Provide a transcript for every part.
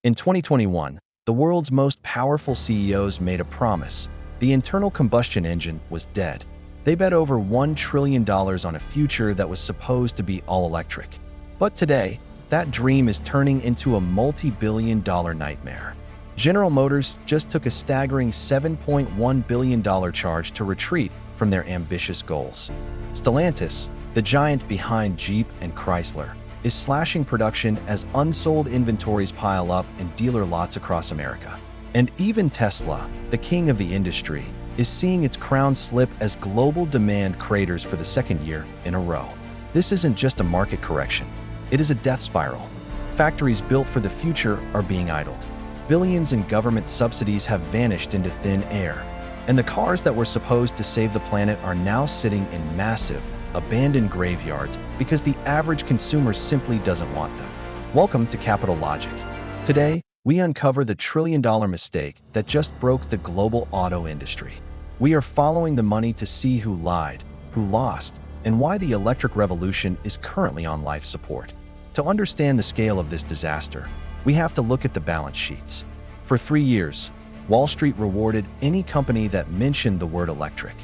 In 2021, the world's most powerful CEOs made a promise. The internal combustion engine was dead. They bet over $1 trillion on a future that was supposed to be all electric. But today, that dream is turning into a multi-billion-dollar nightmare. General Motors just took a staggering $7.1 billion charge to retreat from their ambitious goals. Stellantis, the giant behind Jeep and Chrysler, is slashing production as unsold inventories pile up in dealer lots across America. And even Tesla, the king of the industry, is seeing its crown slip as global demand craters for the second year in a row. This isn't just a market correction. It is a death spiral. Factories built for the future are being idled. Billions in government subsidies have vanished into thin air. And the cars that were supposed to save the planet are now sitting in massive, abandoned graveyards because the average consumer simply doesn't want them. Welcome to Capital Logic. Today, we uncover the trillion-dollar mistake that just broke the global auto industry. We are following the money to see who lied, who lost, and why the electric revolution is currently on life support. To understand the scale of this disaster, we have to look at the balance sheets. For 3 years, Wall Street rewarded any company that mentioned the word electric.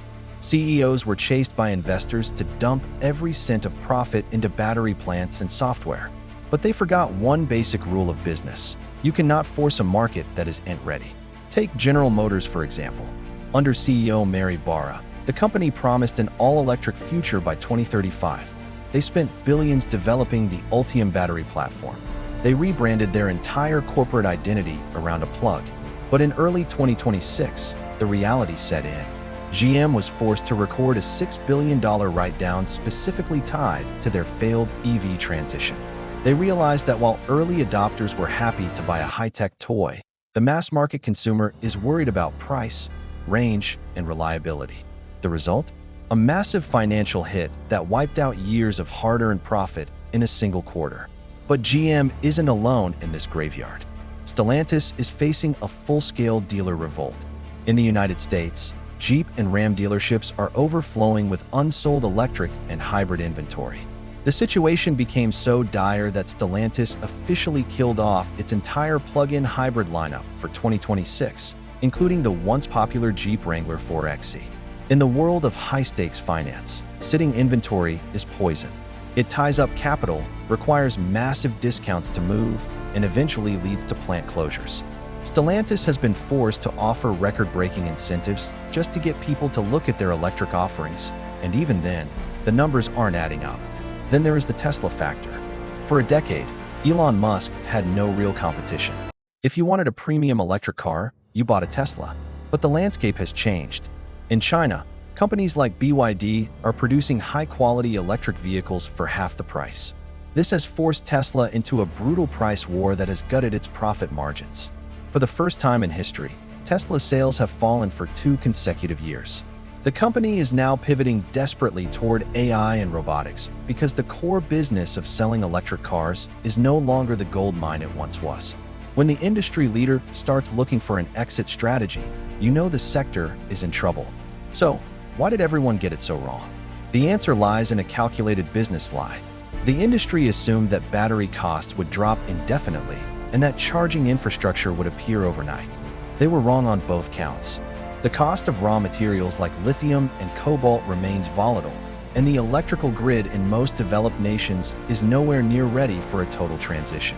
CEOs were chased by investors to dump every cent of profit into battery plants and software. But they forgot one basic rule of business. You cannot force a market that isn't ready. Take General Motors, for example. Under CEO Mary Barra, the company promised an all-electric future by 2035. They spent billions developing the Ultium battery platform. They rebranded their entire corporate identity around a plug. But in early 2026, the reality set in. GM was forced to record a $6 billion write-down specifically tied to their failed EV transition. They realized that while early adopters were happy to buy a high-tech toy, the mass-market consumer is worried about price, range, and reliability. The result? A massive financial hit that wiped out years of hard-earned profit in a single quarter. But GM isn't alone in this graveyard. Stellantis is facing a full-scale dealer revolt. In the United States, Jeep and Ram dealerships are overflowing with unsold electric and hybrid inventory. The situation became so dire that Stellantis officially killed off its entire plug-in hybrid lineup for 2026, including the once popular Jeep Wrangler 4xe. In the world of high-stakes finance, sitting inventory is poison. It ties up capital, requires massive discounts to move, and eventually leads to plant closures. Stellantis has been forced to offer record-breaking incentives just to get people to look at their electric offerings, and even then, the numbers aren't adding up. Then there is the Tesla factor. For a decade, Elon Musk had no real competition. If you wanted a premium electric car, you bought a Tesla. But the landscape has changed. In China, companies like BYD are producing high-quality electric vehicles for half the price. This has forced Tesla into a brutal price war that has gutted its profit margins. For the first time in history, Tesla's sales have fallen for 2 consecutive years. The company is now pivoting desperately toward AI and robotics because the core business of selling electric cars is no longer the gold mine it once was. When the industry leader starts looking for an exit strategy, you know the sector is in trouble. So, why did everyone get it so wrong? The answer lies in a calculated business lie. The industry assumed that battery costs would drop indefinitely and that charging infrastructure would appear overnight. They were wrong on both counts. The cost of raw materials like lithium and cobalt remains volatile, and the electrical grid in most developed nations is nowhere near ready for a total transition.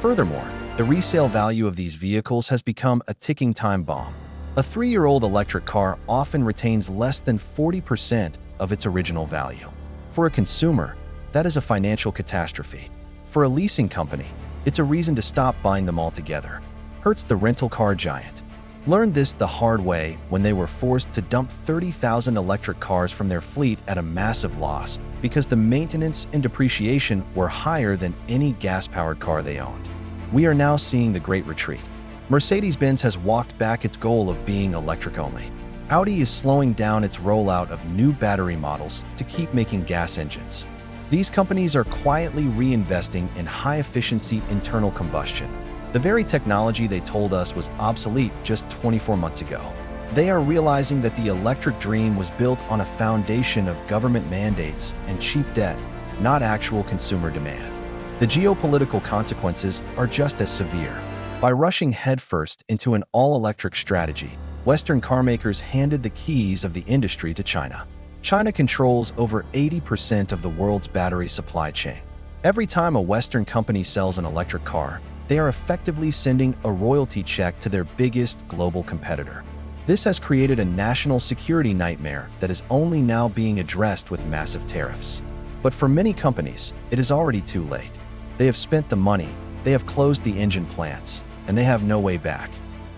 Furthermore, the resale value of these vehicles has become a ticking time bomb. A 3-year-old electric car often retains less than 40% of its original value. For a consumer, that is a financial catastrophe. For a leasing company, it's a reason to stop buying them altogether. Hertz, the rental car giant, learned this the hard way when they were forced to dump 30,000 electric cars from their fleet at a massive loss because the maintenance and depreciation were higher than any gas-powered car they owned. We are now seeing the Great Retreat. Mercedes-Benz has walked back its goal of being electric only. Audi is slowing down its rollout of new battery models to keep making gas engines. These companies are quietly reinvesting in high-efficiency internal combustion, the very technology they told us was obsolete just 24 months ago. They are realizing that the electric dream was built on a foundation of government mandates and cheap debt, not actual consumer demand. The geopolitical consequences are just as severe. By rushing headfirst into an all-electric strategy, Western carmakers handed the keys of the industry to China. China controls over 80% of the world's battery supply chain. Every time a Western company sells an electric car, they are effectively sending a royalty check to their biggest global competitor. This has created a national security nightmare that is only now being addressed with massive tariffs. But for many companies, it is already too late. They have spent the money, they have closed the engine plants, and they have no way back.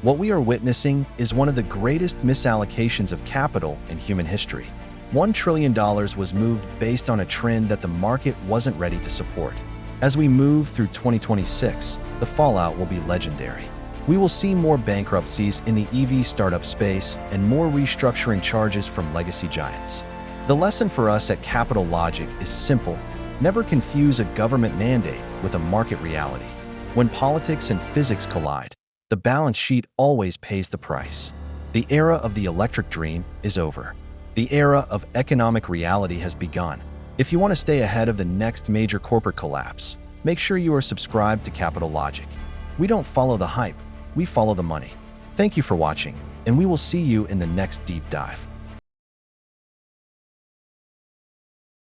What we are witnessing is one of the greatest misallocations of capital in human history. $1 trillion was moved based on a trend that the market wasn't ready to support. As we move through 2026, the fallout will be legendary. We will see more bankruptcies in the EV startup space and more restructuring charges from legacy giants. The lesson for us at Capital Logic is simple: never confuse a government mandate with a market reality. When politics and physics collide, the balance sheet always pays the price. The era of the electric dream is over. The era of economic reality has begun. If you want to stay ahead of the next major corporate collapse, make sure you are subscribed to Capital Logic. We don't follow the hype, we follow the money. Thank you for watching, and we will see you in the next deep dive.